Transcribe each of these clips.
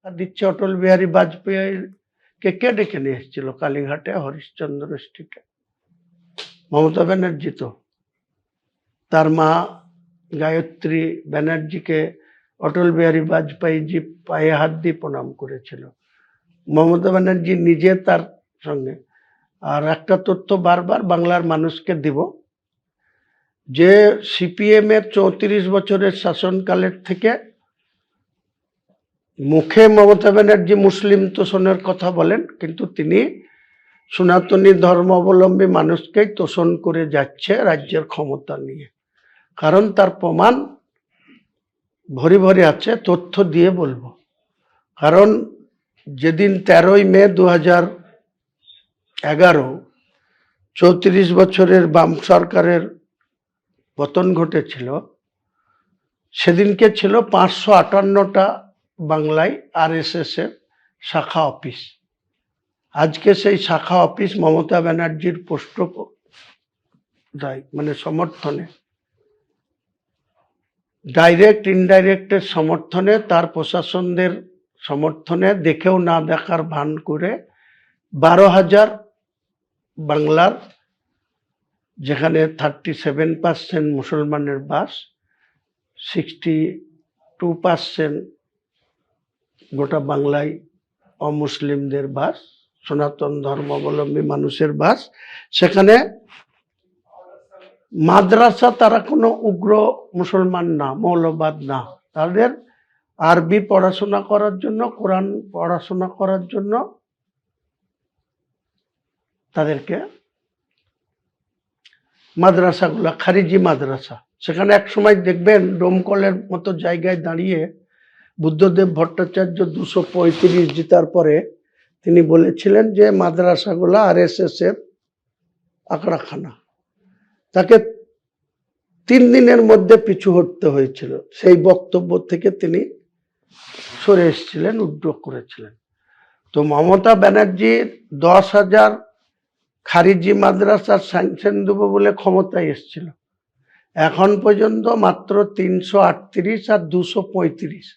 দিচ্ছে অটল বিহারী বাজপেয়ীকে কে ডেকে নিয়ে এসেছিল কালীঘাটে হরিশ্চন্দ্র স্ট্রিটে? মমতা ব্যানার্জি তো। তার মা গায়ত্রী ব্যানার্জিকে অটল বিহারী বাজপেয়ীজি পায়ে হাত দিয়ে প্রণাম করেছিল। মমতা ব্যানার্জি নিজে তার সঙ্গে। আর একটা তথ্য বারবার বাংলার মানুষকে দিব, যে সিপিএম এর 34 বছরের শাসনকালের থেকে মুখে মমতা ব্যানার্জি মুসলিম তোষণের কথা বলেন, কিন্তু তিনি সনাতনী ধর্মাবলম্বী মানুষকেই তোষণ করে যাচ্ছে রাজ্যের ক্ষমতা নিয়ে। কারণ তার প্রমাণ ভরি ভরি আছে, তথ্য দিয়ে বলবো। কারণ যেদিন 13ই মে 2011 34 বছরের বাম সরকারের পতন ঘটেছিল, সেদিনকে ছিল 558টা বাংলায় RSS এর শাখা অফিস। আজকে সেই শাখা অফিস মমতা ব্যানার্জির মানে সমর্থনে, ডাইরেক্ট ইনডাইরেক্টের সমর্থনে, তার প্রশাসনদের সমর্থনে, দেখেও না দেখার ভান করে 12,000 বাংলার, যেখানে 37% মুসলমানের বাস, 62% গোটা বাংলায় অমুসলিমদের বাস, সনাতন ধর্মাবলম্বী মানুষের বাস। সেখানে মাদ্রাসা, তারা কোনো উগ্র মুসলমান না, মৌলবাদ না, তাদের আরবি পড়াশোনা করার জন্য, কোরআন পড়াশোনা করার জন্য তাদেরকে মাদ্রাসাগুলা, খারিজি মাদ্রাসা। সেখানে এক সময় দেখবেন ডোমকলের মতো জায়গায় দাঁড়িয়ে বুদ্ধদেব ভট্টাচার্য 235 জিতার পরে তিনি বলেছিলেন যে মাদ্রাসাগুলা RSS এর আকড়াখানা। তাকে 3 দিনের মধ্যে পিছু হটতে হয়েছিল। সেই বক্তব্য থেকে তিনি সরে এসেছিলেন, উইথড্র করেছিলেন। তো মমতা ব্যানার্জি 10,000 খারিজি মাদ্রাসার স্যাংশন দেবো বলে ক্ষমতায় এসেছিল। এখন পর্যন্ত মাত্র 338 আর 235।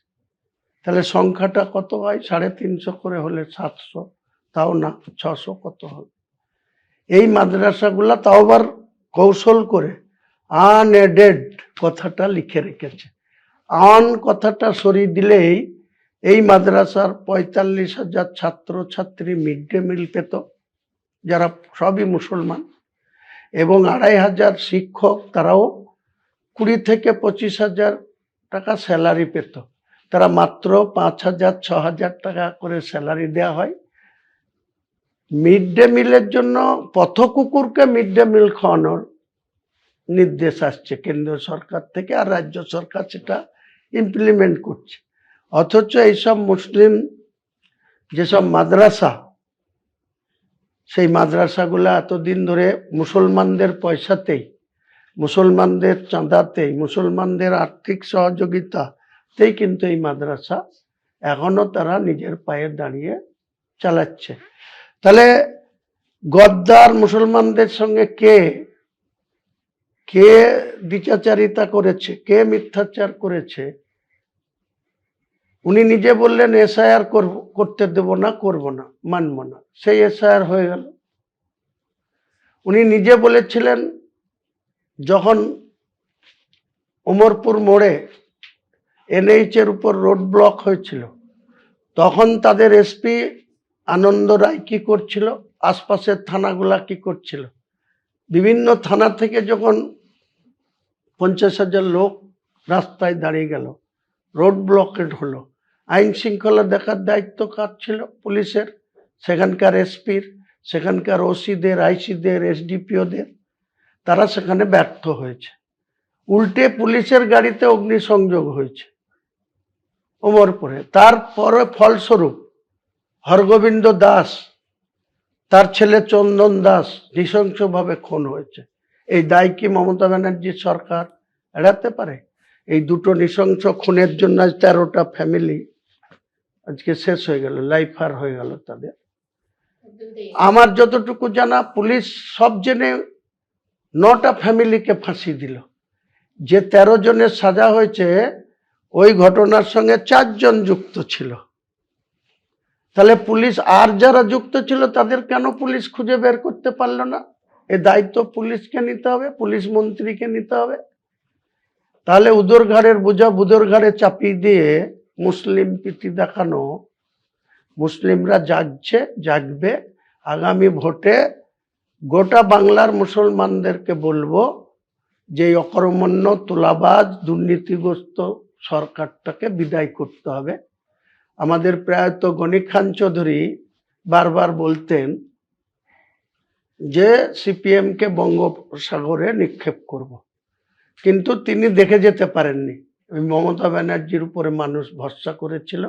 তাহলে সংখ্যাটা কত হয়? 350 করে হলে 700, তাও না 600 কত হবে? এই মাদ্রাসাগুলা তাও আবার কৌশল করে আনএডেড কথাটা লিখে রেখেছে। আন কথাটা সরিয়ে দিলেই এই মাদ্রাসার 45,000 ছাত্রছাত্রী মিড ডে মিল পেত, যারা সবই মুসলমান, এবং 2,500 শিক্ষক, তারাও 20 থেকে 25,000 টাকা স্যালারি পেত। তারা মাত্র 5,000 6,000 টাকা করে স্যালারি দেওয়া হয়। মিড ডে মিলের জন্য পথকুকুরকে মিড ডে মিল খাওয়ানোর নির্দেশ আসছে কেন্দ্রীয় সরকার থেকে, আর রাজ্য সরকার সেটা ইমপ্লিমেন্ট করছে। অথচ এইসব মুসলিম যেসব মাদ্রাসা, সেই মাদ্রাসাগুলো এতদিন ধরে মুসলমানদের পয়সাতেই, মুসলমানদের চাঁদাতেই, মুসলমানদের আর্থিক সহযোগিতাতেই কিন্তু এই মাদ্রাসা এখনো তারা নিজের পায়ে দাঁড়িয়ে চালাচ্ছে। তাহলে গদ্দার মুসলমানদের সঙ্গে কে কে দ্বিচারিতা করেছে, কে মিথ্যাচার করেছে? উনি নিজে বললেন SIR করতে দেব না, করব না, মানব না। সেই SIR হয়ে গেল। উনি নিজে বলেছিলেন যখন উমরপুর মোড়ে NH এর উপর রোড ব্লক হয়েছিল, তখন তাদের SP আনন্দ রায় কি করছিল, আশপাশের থানাগুলা কি করছিল? বিভিন্ন থানা থেকে যখন 50,000 লোক রাস্তায় দাঁড়িয়ে গেল, রোড ব্লকেড হলো, আইন শৃঙ্খলা দেখার দায়িত্ব কার ছিল? পুলিশের, সেখানকার SPর, সেখানকার OCদের, ICদের, SDPOদের। তারা সেখানে ব্যর্থ হয়েছে। উল্টে পুলিশের গাড়িতে অগ্নিসংযোগ হয়েছে ওমরপুরে। তারপরে ফলস্বরূপ হরগোবিন্দ দাস, তার ছেলে চন্দন দাস নৃশংসভাবে খুন হয়েছে। এই দায় কি মমতা ব্যানার্জির সরকার এড়াতে পারে? এই দুটো নৃশংস খুনের জন্য 13টা ফ্যামিলি আজকে শেষ হয়ে গেল, লাইফার হয়ে গেল তাদের। আমার যতটুকু জানা, পুলিশ সব জেনে 9টা ফ্যামিলিকে ফাঁসি দিল। যে 13 জনের সাজা হয়েছে, ওই ঘটনার সঙ্গে 4 জন যুক্ত ছিল। তাহলে পুলিশ আর যারা যুক্ত ছিল তাদের কেন পুলিশ খুঁজে বের করতে পারলো না? এ দায়িত্ব পুলিশকে নিতে হবে, পুলিশ মন্ত্রীকে নিতে হবে। তাহলে উদর ঘাড়ের বোঝা বুদর ঘাড়ে চাপিয়ে দিয়ে মুসলিম প্রীতি দেখানো, মুসলিমরা জাগছে, জাগবে। আগামী ভোটে গোটা বাংলার মুসলমানদেরকে বলবো যে এই অকর্মণ্য, তোলাবাজ, দুর্নীতিগ্রস্ত সরকারটাকে বিদায় করতে হবে। আমাদের প্রয়াত গণি খান চৌধুরী বারবার বলতেন যে সিপিএমকে বঙ্গোপসাগরে নিক্ষেপ করব, কিন্তু তিনি দেখে যেতে পারেননি। মমতা ব্যানার্জির উপরে মানুষ ভরসা করেছিল,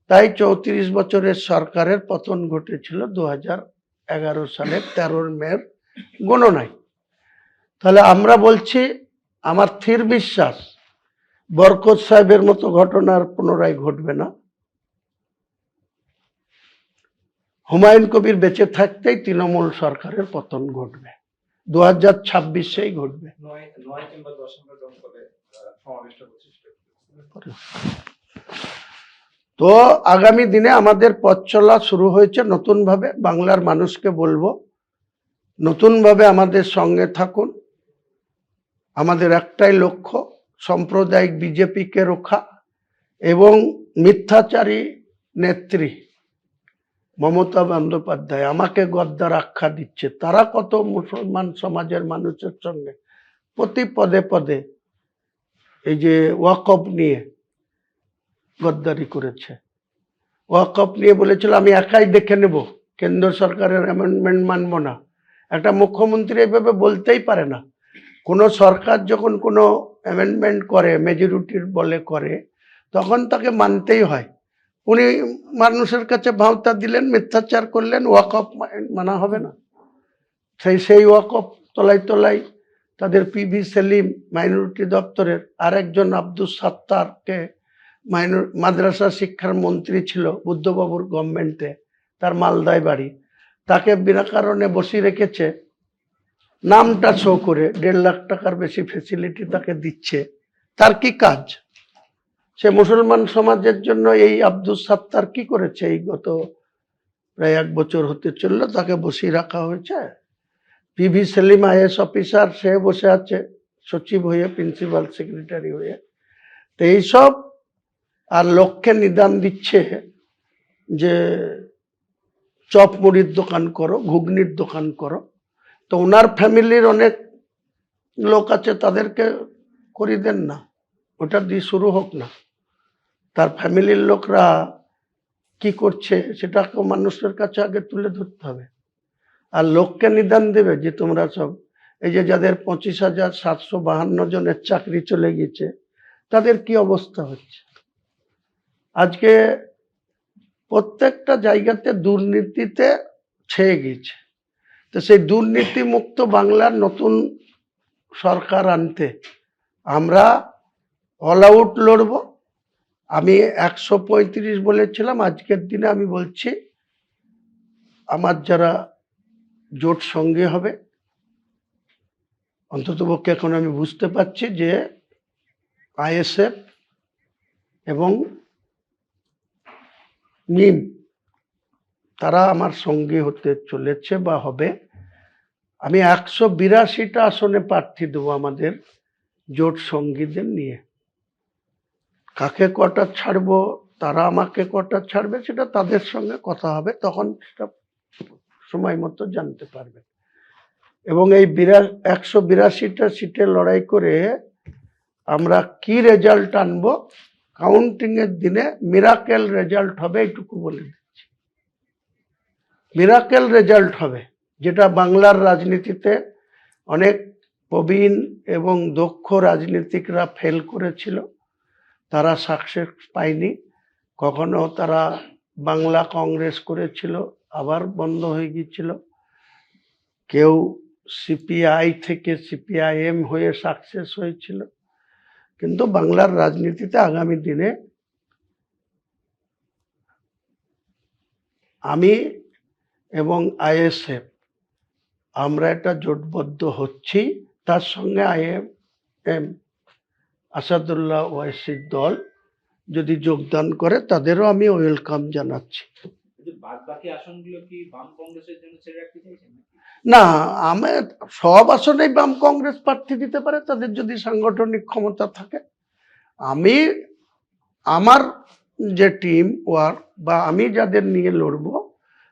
তাই 34 বছরের সরকারের পতন ঘটেছিল 2011 সালের 13 মের গণনায়। তাহলে আমরা বলছি, আমার স্থির বিশ্বাস বরকত সাহেবের মতো ঘটনার পুনরায় ঘটবে না। হুমায়ুন কবির বেঁচে থাকতেই তৃণমূল সরকারের পতন ঘটবে, 2026-এই ঘটবে। তো আগামী দিনে আমাদের পথ চলা শুরু হয়েছে নতুনভাবে। বাংলার মানুষকে বলবো, নতুনভাবে আমাদের সঙ্গে থাকুন। আমাদের একটাই লক্ষ্য, সাম্প্রদায়িক বিজেপিকে রক্ষা এবং মিথ্যাচারী নেত্রী মমতা বন্দ্যোপাধ্যায় আমাকে গদ্দার আখ্যা দিচ্ছে। তারা কত মুসলমান সমাজের মানুষের সঙ্গে প্রতি পদে পদে এই যে ওয়াকফ নিয়ে গদ্দারি করেছে। ওয়াকফ নিয়ে বলেছিল আমি একাই দেখে নেব, কেন্দ্র সরকারের অ্যামেন্ডমেন্ট মানব না। একটা মুখ্যমন্ত্রী এভাবে বলতেই পারে না। কোনো সরকার যখন কোনো অ্যামেন্ডমেন্ট করে, মেজরিটির বলে করে, তখন তাকে মানতেই হয়। উনি মানুষের কাছে ভাওতা দিলেন, মিথ্যাচার করলেন, ওয়াকফ মানা হবে না। সেই ওয়াকফ তলায় তলায় তাদের পিভি সেলিম মাইনরিটি দপ্তরের, আরেকজন আব্দুস সাত্তারকে মাদ্রাসা শিক্ষার মন্ত্রী ছিল বুদ্ধবাবুর গভর্নমেন্টে, তার মালদায় বাড়ি, তাকে বিনা কারণে বসিয়ে রেখেছে। নামটা শো করে 1.5 লাখ টাকার বেশি ফেসিলিটি তাকে দিচ্ছে। তার কি কাজ? সে মুসলমান সমাজের জন্য এই আব্দুস সাত্তার কি করেছে? এই গত প্রায় 1 বছর হতে চললো তাকে বসিয়ে রাখা হয়েছে। পিভি সেলিম আইএস অফিসার, সে বসে আছে সচিব হয়ে, প্রিন্সিপাল সেক্রেটারি হয়ে। তো এইসব, আর লোককে নিদান দিচ্ছে যে চপ মুড়ির দোকান করো, ঘুগনির দোকান করো। তো ওনার ফ্যামিলির অনেক লোক আছে, তাদেরকে করিয়ে দেন না, ওটা দিয়ে শুরু হোক না। তার ফ্যামিলির লোকরা কি করছে সেটাকে মানুষের কাছে আগে তুলে ধরতে হবে। আর লোককে নিদান দেবে যে তোমরা সব, এই যে যাদের 25,752 জনের চাকরি চলে গেছে, তাদের কি অবস্থা হচ্ছে। আজকে প্রত্যেকটা জায়গাতে দুর্নীতিতে ছেয়ে গেছে। তো সেই দুর্নীতি মুক্ত বাংলার নতুন সরকার আনতে আমরা অল আউট লড়ব। আমি 135 বলেছিলাম, আজকের দিনে আমি বলছি আমার যারা জোট সঙ্গে হবে, অন্ততপক্ষে এখন আমি বুঝতে পারছি যে আইএসএফ এবং মিম তারা আমার সঙ্গে হতে চলেছে বা হবে। আমি 182টা আসনে প্রার্থী দেবো আমাদের জোট সঙ্গীদের নিয়ে। কাকে কটা ছাড়বো, তারা আমাকে কটা ছাড়বে, সেটা তাদের সঙ্গে কথা হবে, তখন সেটা সময় মতো জানতে পারবে। এবং এই 182টা সিটে লড়াই করে আমরা কি রেজাল্ট আনবো, কাউন্টিং এর দিনে মিরাকেল রেজাল্ট হবে, এইটুকু বলে দিচ্ছি। মিরাকেল রেজাল্ট হবে, যেটা বাংলার রাজনীতিতে অনেক প্রবীণ এবং দক্ষ রাজনীতিকরা ফেল করেছিল, তারা সাকসেস পায়নি। কখনো তারা বাংলা কংগ্রেস করেছিল, আবার বন্ধ হয়ে গিয়েছিল। কেউ সিপিআই থেকে সিপিআইএম হয়ে সাকসেস হয়েছিল। কিন্তু বাংলার রাজনীতিতে আগামী দিনে আমি এবং আইএসএফ আমরা একটা জোটবদ্ধ হচ্ছি। তার সঙ্গে আইএম আসাদুল্লাহ ওয়াইসির দল যদি যোগদান করে, তাদেরও আমি ওয়েলকাম জানাচ্ছি। বাদ বাকি আসনগুলো কি বাম কংগ্রেসের জন্য ছেড়ে রাখতে চাইছেন? না, আমি সব আসনেই বাম কংগ্রেস প্রার্থী দিতে পারে তাদের যদি সাংগঠনিক ক্ষমতা থাকে। আমি আমার যে টিম ওয়ার্ক বা আমি যাদের নিয়ে লড়বো,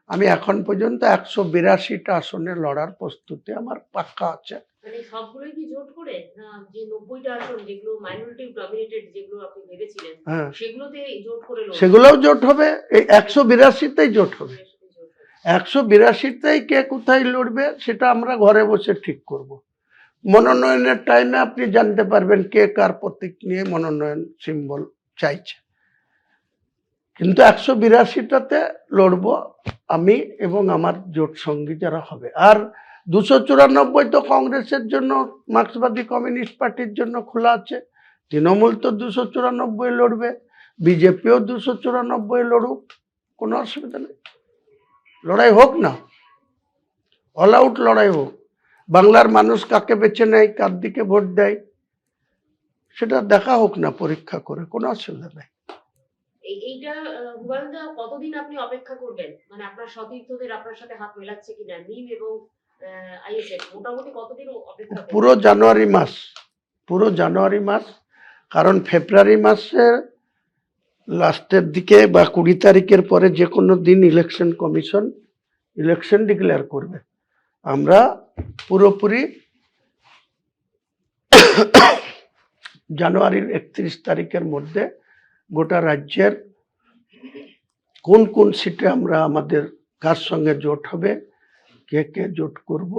আমি এখন পর্যন্ত 182টা আসনে লড়ার প্রস্তুতি আমার পাক্কা আছে। মানে সবগুলোই কি জোট করে না, যে 90টা আসন যেগুলো মাইনরিটি ডমিনেটেড যেগুলো আপনি ভেবেছিলেন হ্যাঁ, সেগুলোতে জোট করে লড়বেন? সেগুলোও জোট হবে, এই 182তেই জোট হবে। 182তেই কে কোথায় লড়বে সেটা আমরা ঘরে বসে ঠিক করব। মনোনয়নের টাইমে আপনি জানতে পারবেন কে কার প্রতীক নিয়ে মনোনয়ন সিম্বল চাইছে। কিন্তু 182টাতে লড়বো আমি এবং আমার জোট সঙ্গী যারা হবে। আর 294 তো কংগ্রেসের জন্য, মার্ক্সবাদী কমিউনিস্ট পার্টির জন্য খোলা আছে। তৃণমূল তো 294 লড়বে, বিজেপিও 294 লড়ুক, কোনো অসুবিধা নেই। লড়াই হোক না, অল আউট লড়াই হোক। বাংলার মানুষ কাকে বেছে নেয়, কার দিকে ভোট দেয়, সেটা দেখা হোক না পরীক্ষা করে, কোনো অসুবিধা নেই। এইটা হুমায়ুনদা কতদিন আপনি অপেক্ষা করবেন? মানে আপনার সতীর্থদের আপনার সাথে হাত মেলাচ্ছে কিনা নিম এবং আইএসএফ, মোটামুটি কতদিন অপেক্ষা করবেন? পুরো জানুয়ারি মাস, পুরো জানুয়ারি মাস। কারণ ফেব্রুয়ারি মাসের লাস্টের দিকে বা 20 তারিখের পরে যে কোনো দিন ইলেকশন কমিশন ইলেকশন ডিক্লেয়ার করবে। আমরা পুরোপুরি জানুয়ারির 31 তারিখের মধ্যে গোটা রাজ্যের কোন কোন সিটে আমরা আমাদের কার সঙ্গে জোট হবে, কে কে জোট করব,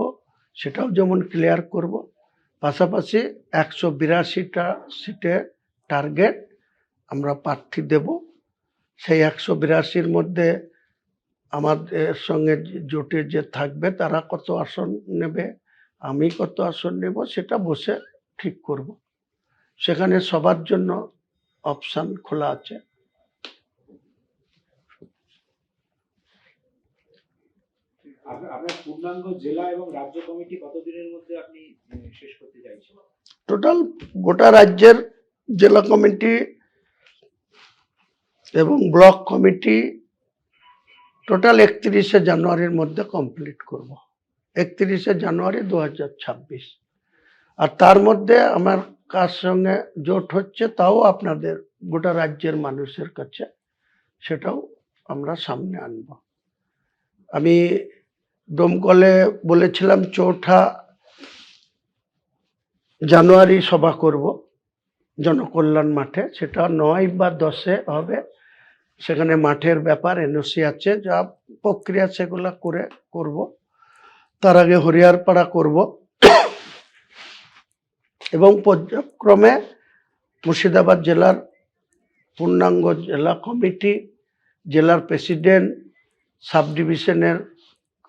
সেটাও যেমন ক্লিয়ার করব। পাশাপাশি 182টা সিটে টার্গেট আমরা প্রার্থী দেব। সেই 182-র মধ্যে আমাদের সঙ্গে জোটে যে থাকবে তারা কত আসন নেবে, আমি কত আসন নেব, সেটা বসে ঠিক করব। সেখানে সবার জন্য অপশান খোলা আছে। আপনার পূর্ণাঙ্গ জেলা এবং রাজ্য কমিটি কতদিনের মধ্যে আপনি শেষ করতে চাইছেন? টোটাল গোটা রাজ্যের জেলা কমিটি এবং ব্লক কমিটি টোটাল 31শে জানুয়ারির মধ্যে কমপ্লিট করব। 31শে জানুয়ারি 2026। আর তার মধ্যে আমার কার সঙ্গে জোট হচ্ছে তাও আপনাদের গোটা রাজ্যের মানুষের কাছে সেটাও আমরা সামনে আনব। আমি দমকলে বলেছিলাম 4 জানুয়ারি সভা করব জনকল্যাণ মাঠে, সেটা 9 বা 10-এ হবে। সেখানে মাঠের ব্যাপার, এনওসি আছে, যা প্রক্রিয়া সেগুলো করে করব। তার আগে হরিয়ারপাড়া করব এবং পর্যায়ক্রমে মুর্শিদাবাদ জেলার পূর্ণাঙ্গ জেলা কমিটি, জেলার প্রেসিডেন্ট, সাব ডিভিশনের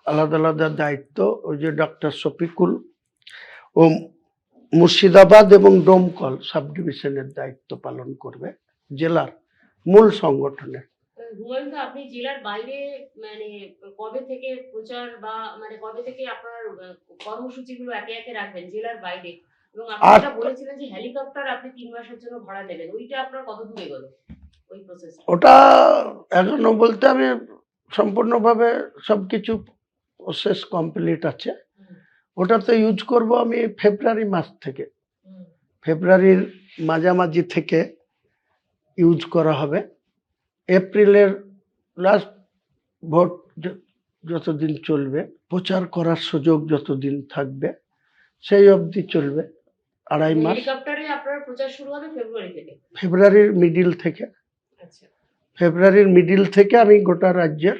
আলাদা আলাদা দায়িত্ব, ওই যে ডক্টর শফিকুল, ও মুর্শিদাবাদ এবং ডোমকল সাব ডিভিশনের দায়িত্ব পালন করবে জেলার মূল সংগঠনের। হুমায়ুনদা, আপনি জেলার বাইরে মানে কবে থেকে প্রচার বা মানে কবে থেকে আপনার কর্মসূচিগুলো একে একে রাখবেন জেলার বাইরে? এবং আপনি যেটা বলেছিলেন যে হেলিকপ্টার আপনি 3 মাসের জন্য ভাড়া দেবেন, ওইটা আপনার কত দূরে গেল ওই প্রসেস? ওটা এখনো বলতে আমি সম্পূর্ণভাবে সবকিছু প্রসেস কমপ্লিট আছে। ওটাতে ইউজ করব আমি ফেব্রুয়ারি মাস থেকে, ফেব্রুয়ারির মাঝামাঝি থেকে ইউজ করা হবে। এপ্রিলের লাস্ট ভোট যতদিন চলবে, প্রচার করার সুযোগ যতদিন থাকবে, সেই অবধি চলবে। 2.5 মাস। হেলিকপ্টারে আপনার প্রচার শুরু হবে ফেব্রুয়ারি থেকে? ফেব্রুয়ারির মিডিল থেকে। আচ্ছা, ফেব্রুয়ারির মিডিল থেকে আমি গোটা রাজ্যের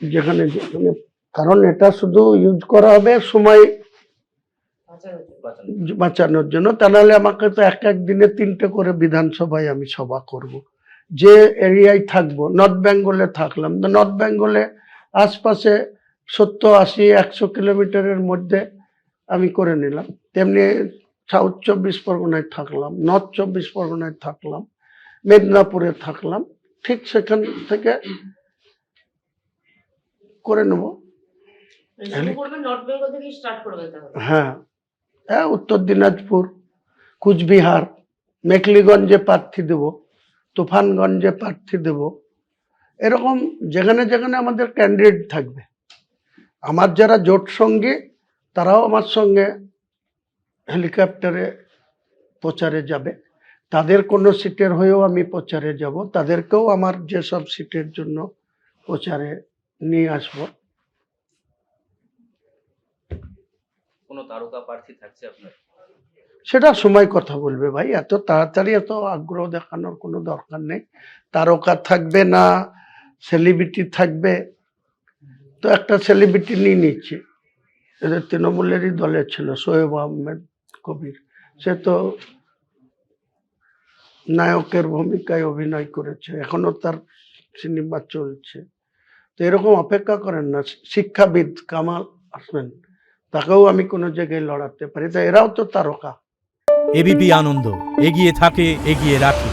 যেখানে যেখানে, কারণ এটা শুধু ইউজ করা হবে সময় বাঁচানোর জন্য, তা নাহলে আমাকে তো এক এক দিনে 3টে করে বিধানসভায় আমি সভা করব। যে এরিয়ায় থাকবো, নর্থ বেঙ্গলে থাকলাম, নর্থ বেঙ্গলে আশপাশে 70, 80, 100 কিলোমিটারের মধ্যে আমি করে নিলাম। তেমনি সাউথ 24 পরগনায় থাকলাম, নর্থ 24 পরগনায় থাকলাম, মেদিনীপুরে থাকলাম, ঠিক সেখান থেকে করে নেব। হ্যাঁ, হ্যাঁ, উত্তর দিনাজপুর, কুচবিহার, মেখলিগঞ্জে প্রার্থী দেব, তুফানগঞ্জে প্রার্থী দেব, এরকম যেখানে যেখানে আমাদের ক্যান্ডিডেট থাকবে, আমার যারা জোট সঙ্গী তারাও আমার সঙ্গে হেলিকপ্টারে প্রচারে যাবে। তাদের কোনো সিটের হয়েও আমি প্রচারে যাব, তাদেরকেও আমার যেসব সিটের জন্য প্রচারে নিয়ে আসবো। কোনো তারকা প্রার্থী থাকছে আপনার? সেটা সময় কথা বলবে ভাই, এত তাড়াতাড়ি এত আগ্রহ দেখানোর কোনো দরকার নেই। তারকা থাকবে না সেলিব্রিটি থাকবে, তো একটা সেলিব্রিটি নিয়ে নিচ্ছে, এদের তৃণমূলেরই দলে ছিল শোয়েব আহমেদ কবির, সে তো নায়কের ভূমিকায় অভিনয় করেছে, এখনো তার সিনেমা চলছে। তো এরকম অপেক্ষা করেন না, শিক্ষাবিদ কামাল আসবেন, তাকেও আমি কোনো জায়গায় লড়াতে পারি, তো এরাও তো তারকা। এবিপি আনন্দ, এগিয়ে থাকে, এগিয়ে রাখে।